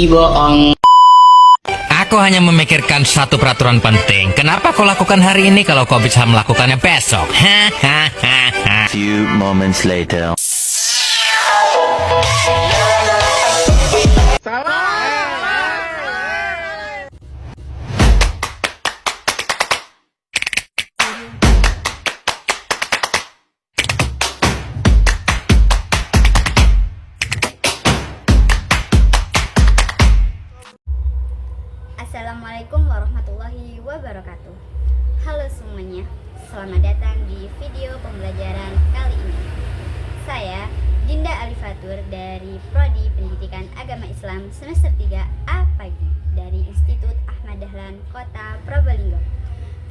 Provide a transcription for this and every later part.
bohong. Aku hanya memikirkan satu peraturan penting. Kenapa kau lakukan hari ini kalau kau bisa melakukannya besok? Hahaha. Few moments later. Assalamualaikum warahmatullahi wabarakatuh. Halo semuanya, selamat datang di video pembelajaran kali ini. Saya Dinda Alifatur dari Prodi Pendidikan Agama Islam semester 3 A Pagi dari Institut Ahmad Dahlan Kota Probolinggo.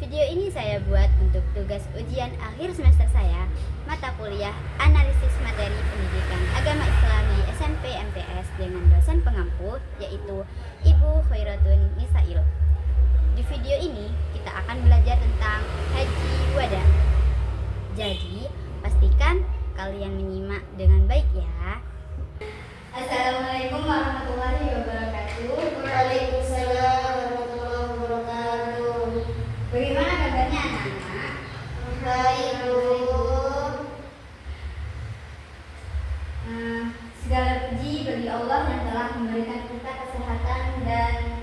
Video ini saya buat untuk tugas ujian akhir semester saya, mata kuliah analisis materi pendidikan agama Islam di SMP MTS dengan dosen pengampu yaitu Ibu Khairatun Nisail. Di video ini kita akan belajar tentang haji wada. Jadi pastikan kalian menyimak dengan baik ya. Assalamualaikum warahmatullahi wabarakatuh. Waalaikumsalam warahmatullahi wabarakatuh. Bagaimana kabarnya anak-anak? Baik, Bu. Segala puji bagi Allah yang telah memberikan kita kesehatan dan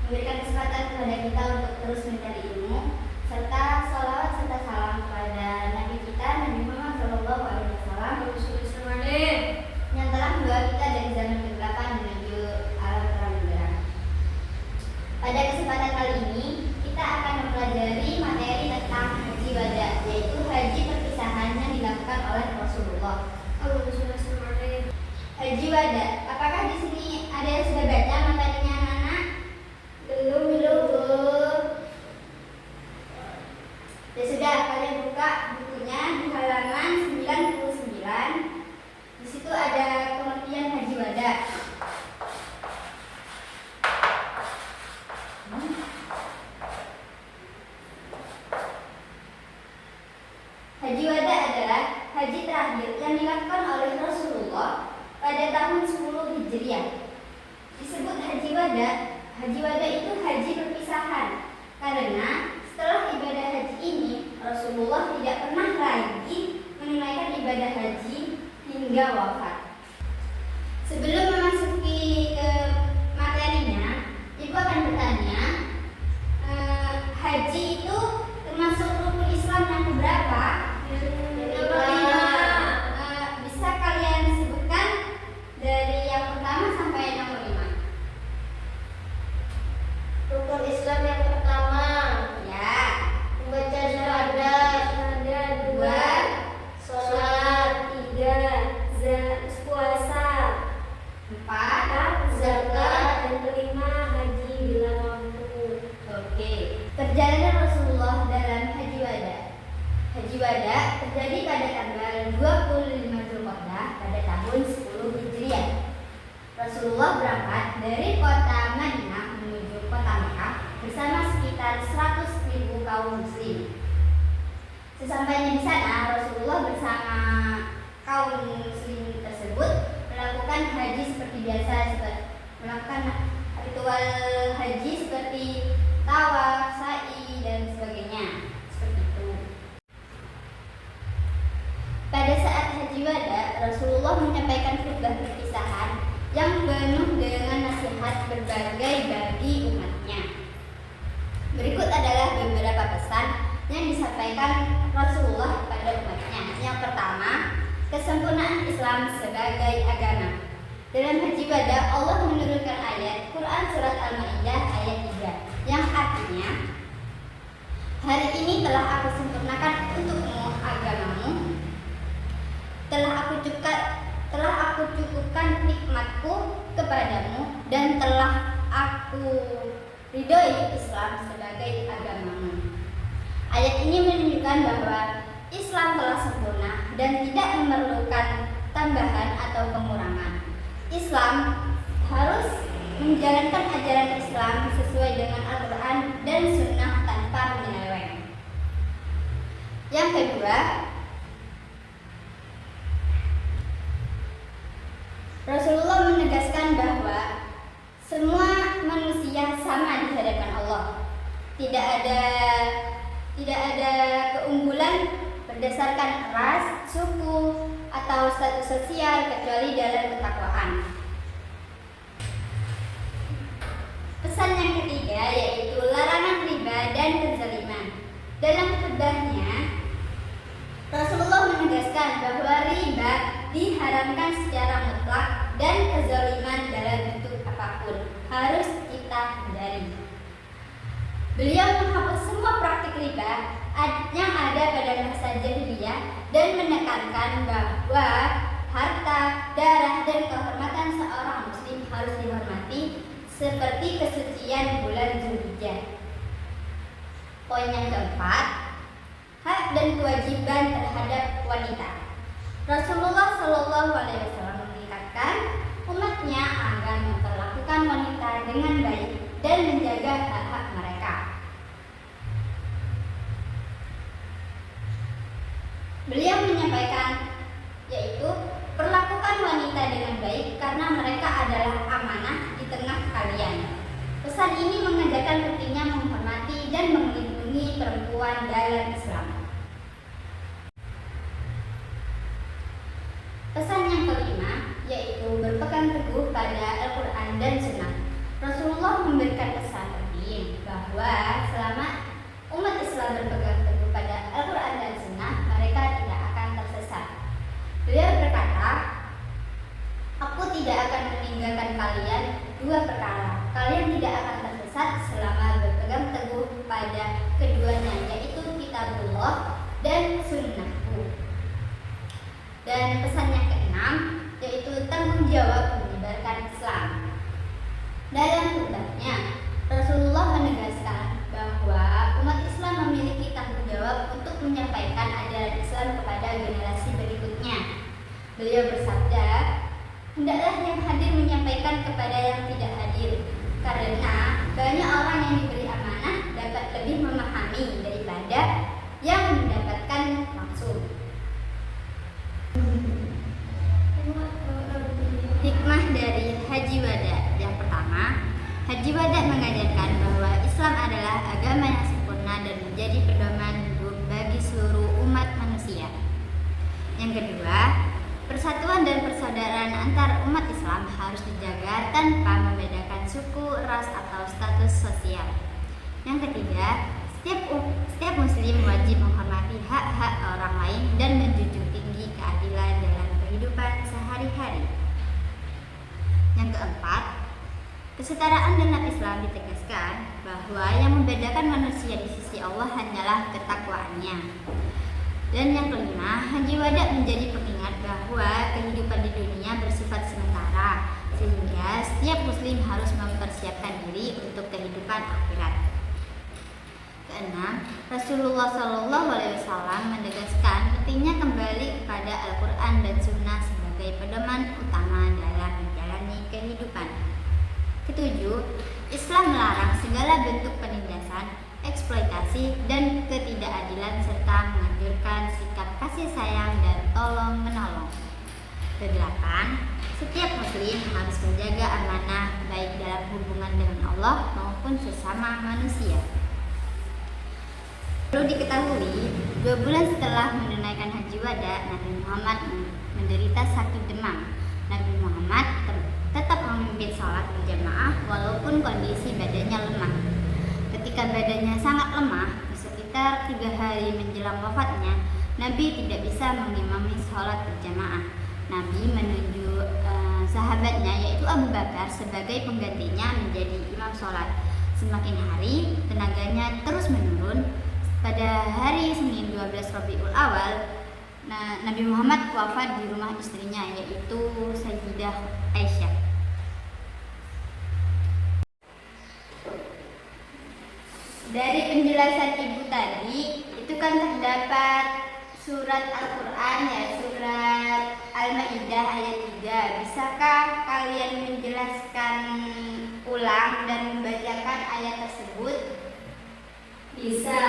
memberikan kesempatan kepada kita untuk terus mencari ilmu, serta salawat serta salam kepada Nabi kita Nabi Muhammad SAW yang telah membawa kita dari zaman kegelapan menuju alam terang benderang. Pada kesempatan kali ini kita akan mempelajari materi tentang haji wada, yaitu haji perpisahan yang dilakukan oleh Rasulullah. Haji wada, apakah di sini ada yang sudah baca materinya anak-anak? Belum, Bu. Ya sudah, kalian buka bukunya di halaman 99. Di situ ada pengertian haji wada. Haji wada adalah haji terakhir yang dilakukan oleh Rasulullah pada tahun 10 Hijriah. Disebut haji wada itu haji perpisahan karena setelah ibadah haji ini Rasulullah tidak pernah lagi menunaikan ibadah haji hingga wafat. Sebelum memasuki ke materinya, Ibu akan bertanya, haji itu termasuk rukun Islam yang keberapa? Bisa kalian sebutkan dari yang pertama sampai yang nomor 5? Rukun Islam yang pertama, Ya. membaca syahadat. 2, Sholat. 3, puasa. 4, Zakat. dan 5, haji bila mampu. Oke. Perjalanan Rasulullah dalam haji wada. Haji wada terjadi pada tanggal 25 Zulqa'dah pada tahun 10 Hijriah. Rasulullah berangkat dari kota Madinah menuju kota Mekah bersama sekitar 100.000 kaum muslim. Sesampainya di sana, Rasulullah bersama kaum muslim tersebut melakukan haji seperti biasa, melakukan ritual haji seperti tawaf, sa'i, dan sebagainya. Seperti itu. Pada saat haji wada, Rasulullah menyampaikan khutbah perpisahan yang penuh dengan nasihat berbagai bagi umatnya. Berikut adalah beberapa pesan yang disampaikan Rasulullah kepada umatnya. Yang pertama, kesempurnaan Islam sebagai agama. Dalam haji wada, Allah menurunkan ayat Quran surat Al-Maidah ayat 3 yang artinya, hari ini telah aku sempurnakan untukmu agamamu, telah aku cukupkan nikmatku kepadamu, dan telah aku ridhoi Islam sebagai agamamu. Ayat ini menunjukkan bahwa Islam telah sempurna dan tidak memerlukan tambahan atau pengurangan. Islam harus menjalankan ajaran Islam sesuai dengan Al-Quran dan Sunnah tanpa menyeleweng. Yang kedua, Rasulullah menegaskan bahwa Semua manusia sama di hadapan Allah. Tidak ada keunggulan berdasarkan ras, suku, atau status sosial kecuali dalam ketakwaan. Pesan yang ketiga yaitu larangan riba dan kezaliman. Dalam khutbahnya, Rasulullah menegaskan bahwa riba diharamkan secara mutlak dan kezaliman dalam bentuk apapun harus kita hindari. Beliau menghapus semua praktik riba yang ada pada masa jahiliyah dan menekankan bahwa harta, darah, dan kehormatan seorang muslim harus dihormati seperti kesucian bulan Zulhijjah. Poin yang keempat, hak dan kewajiban terhadap wanita. Rasulullah Shallallahu Alaihi Wasallam mengingatkan umatnya agar memperlakukan wanita dengan baik dan menjaga hak-hak mereka. Beliau menyampaikan yaitu perlakukan wanita dengan baik karena mereka adalah amanah di tengah kalian. Pesan ini mengajarkan pentingnya menghormati dan melindungi perempuan dalam Islam. Pesan yang kelima yaitu berpegang teguh pada Al-Quran dan Sunnah. Rasulullah memberikan pesan penting bahwa selama umat Islam berpegang teguh pada Al-Quran dan Sunnah, mereka tidak akan tersesat. Beliau berkata, "Aku tidak akan meninggalkan kalian dua perkara. Kalian tidak akan tersesat selama berpegang teguh pada keduanya, yaitu kitabullah dan sunnahku." Dan pesan yang keenam yaitu tanggung jawab menyebarkan Islam. Dalam khutbahnya, Rasulullah menegaskan bahwa umat Islam memiliki tanggung jawab untuk menyampaikan ajaran Islam kepada generasi berikutnya. Beliau bersabda, "Hendaklah yang hadir menyampaikan kepada yang tidak hadir, karena banyak orang yang diberi amanah dapat lebih memahami daripada yang mendapatkan langsung." Hikmah dari Haji Wada. Yang pertama, Haji Wada mengajarkan bahwa Islam adalah agama yang sempurna dan menjadi pedoman hidup bagi seluruh umat manusia. Yang kedua, persatuan dan persaudaraan antar umat Islam harus dijaga tanpa membedakan suku, ras, atau status sosial. Yang ketiga, setiap muslim wajib menghormati hak-hak orang lain dan menjunjung tinggi keadilan dalam kehidupan sehari-hari. Yang keempat, kesetaraan dalam Islam ditegaskan bahwa yang membedakan manusia di sisi Allah hanyalah ketakwaannya. Dan yang kelima, Haji Wada menjadi pengingat bahwa kehidupan di dunia bersifat sementara, sehingga setiap muslim harus mempersiapkan diri untuk kehidupan akhirat. Keenam, Rasulullah Shallallahu Alaihi Wasallam menegaskan pentingnya kembali kepada Al-Quran dan Sunnah sebagai pedoman utama dalam menjalani kehidupan. Ketujuh, Islam melarang segala bentuk penindasan, eksploitasi, dan ketidakadilan serta menganjurkan sikap kasih sayang dan tolong menolong. Kedelapan, setiap muslim harus menjaga amanah baik dalam hubungan dengan Allah maupun sesama manusia. Perlu diketahui, 2 bulan setelah menunaikan Haji Wada, Nabi Muhammad menderita sakit demam. Nabi Muhammad tetap memimpin sholat berjamaah walaupun kondisi badannya lemah. Ketika badannya sangat lemah, sekitar 3 hari menjelang wafatnya, Nabi tidak bisa mengimami sholat berjamaah. Nabi menunjuk sahabatnya yaitu Abu Bakar sebagai penggantinya menjadi imam sholat. Semakin hari tenaganya terus menurun. Pada hari Senin 12 Rabiul Awal, Nabi Muhammad wafat di rumah istrinya yaitu Sayyidah Aisyah. Dari penjelasan ibu tadi, itu kan terdapat surat Al-Quran ya, surat Al-Ma'idah ayat 3. Bisakah kalian menjelaskan ulang dan membacakan ayat tersebut? Bisa.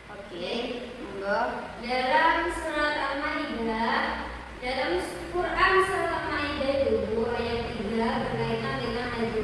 Oke, monggo. Dalam surat Al-Maidah, dalam Quran surat Al-Maidah itu ayat 3 berkaitan dengan haji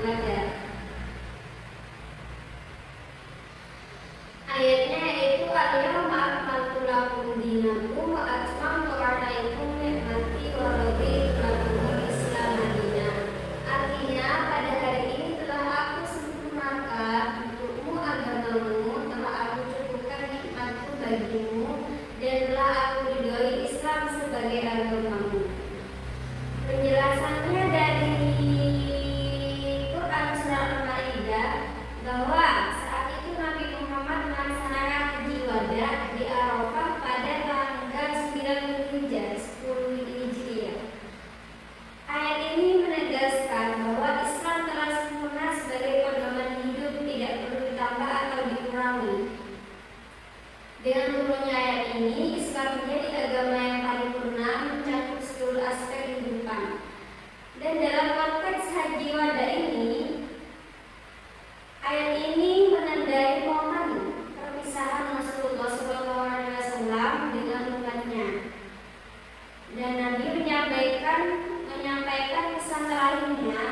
Dan dalam konteks haji wada ini, ayat ini menandai momen perpisahan Rasulullah SAW dengan umatnya. Dan Nabi menyampaikan pesan terakhirnya,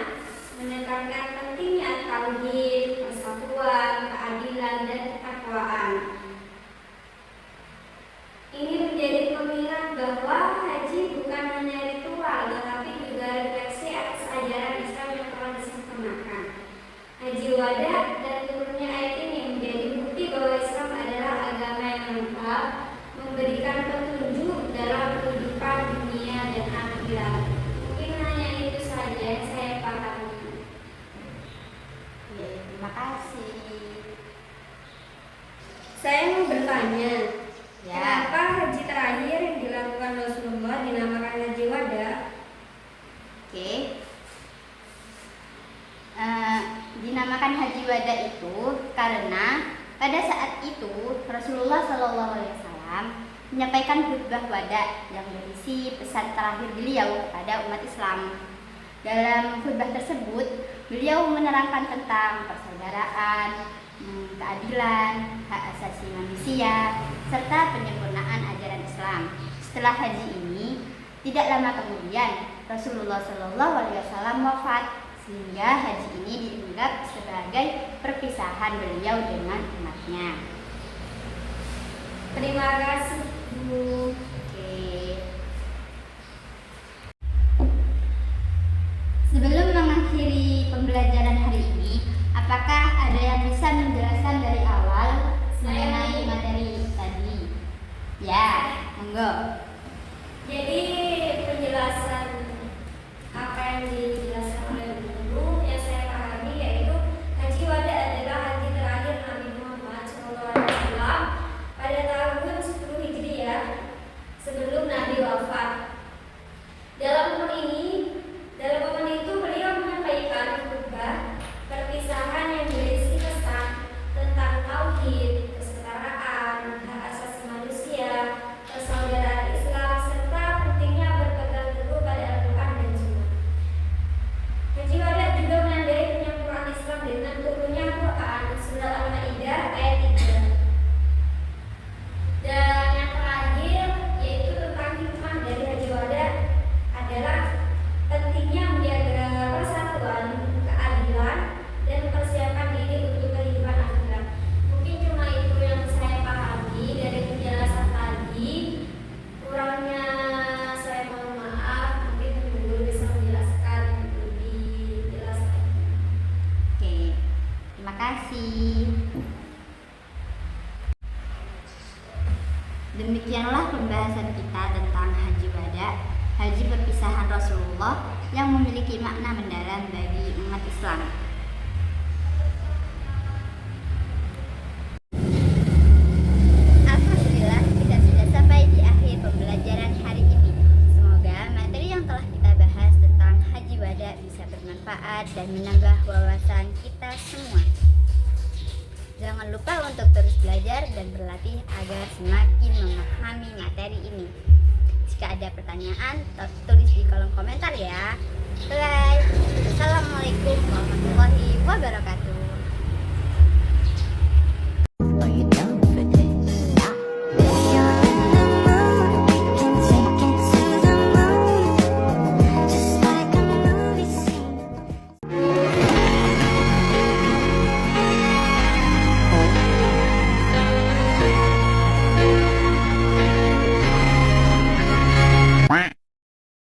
menekankan pentingnya tauhid, persatuan, keadilan, dan ketakwaan. Ini menjadi pengingat bahwa haji bukan hanya ritual, tetapi juga refleksi atas ajaran Islam yang telah disempurnakan. Haji wada dan turunnya ayat ini menjadi bukti bahwa Islam adalah agama yang lengkap, memberikan petunjuk dalam kehidupan dunia dan akhirat. Mungkin hanya itu saja yang saya pahami. Terima kasih. Saya mau bertanya, Ya. kenapa haji terakhir yang dilakukan Rasulullah dinamakan haji wada? Oke. Dinamakan haji wada itu karena pada saat itu Rasulullah SAW menyampaikan khutbah wada yang berisi pesan terakhir beliau kepada umat Islam. Dalam khutbah tersebut, beliau menerangkan tentang persaudaraan, keadilan, hak asasi manusia, serta penyempurnaan ajaran Islam. Setelah haji ini, tidak lama kemudian Rasulullah SAW wafat, sehingga haji ini dianggap sebagai perpisahan beliau dengan umatnya. Terima kasih, Bu. Oke. Sebelum mengakhiri pembelajaran hari ini, apakah ada yang bisa menjelaskan dari awal mengenai materi tadi? Ya, monggo. Jadi penjelasan apa yang dijelaskan oleh guru yang saya pahami yaitu haji wada adalah haji terakhir Nabi Muhammad SAW pada tahun 10 Hijriah sebelum Nabi wafat. Dalam momen itu beliau menyampaikan khutbah perpisahan yang berisi pesan tentang tauhid, kesetaraan, hak asasi manusia, persaudaraan Islam, serta pentingnya berpegang teguh pada Al-Quran dan Sunnah. Haji wada juga menandai penyempurnaan Islam dengan turunnya Quran Surat Al-Maidah ayat 3. Dan yang terakhir yaitu tentang hikmah dari haji wada adalah pentingnya menjaga persatuan, keadilan, dan persiapan diri untuk kehidupan akhirat. Mungkin cuma itu yang saya pahami dari penjelasan tadi. Kurangnya saya mohon maaf, mungkin guru bisa menjelaskan lebih jelas lagi. Oke. Terima kasih. Demikianlah pembahasan kita tentang haji wada, haji perpisahan Rasulullah yang memiliki makna mendalam bagi umat Islam. Alhamdulillah, kita sudah sampai di akhir pembelajaran hari ini. Semoga materi yang telah kita bahas tentang haji wada bisa bermanfaat dan menambah wawasan kita semua. Jangan lupa untuk terus belajar dan berlatih agar semakin memahami materi ini. Jika ada pertanyaan, tulis di kolom komentar ya.